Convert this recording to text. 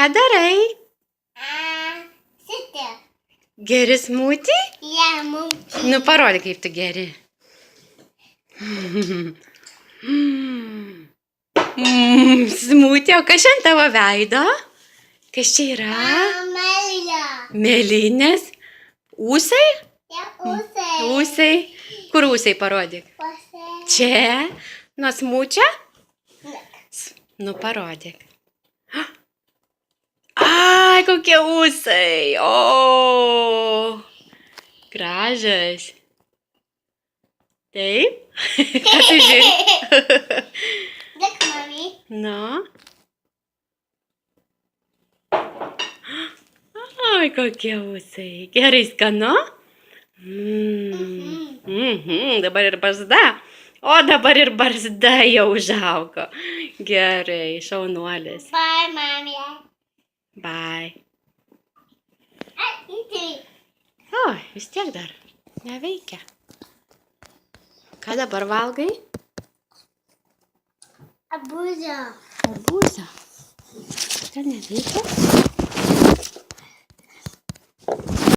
Ką darai? Sitė. Geri smūtį? Mums. Nu, parodyk, kaip tu geri. Smūtį, o kas šiandien tavo veido? Kas čia yra? Melija. Mėlynės. Ūsai? Ūsai. Ūsai. Kur ūsai parodyk? Čia? Nuo smūčio? Nu, parodyk. Ai, kokie ūsai. O, gražas. Taip? Ką tu žiūri? Dėk, mami. Nu? Ai, kokie ūsai. Gerai, skanu? Dabar ir barzda. O, dabar ir barzda jau užaugo. Gerai, šaunuolis. Bye, mami. Bye. Įtį. O, vis tiek dar neveikia. Ką dabar valgai? Abuzą. Arbūzą. Gal neveikia?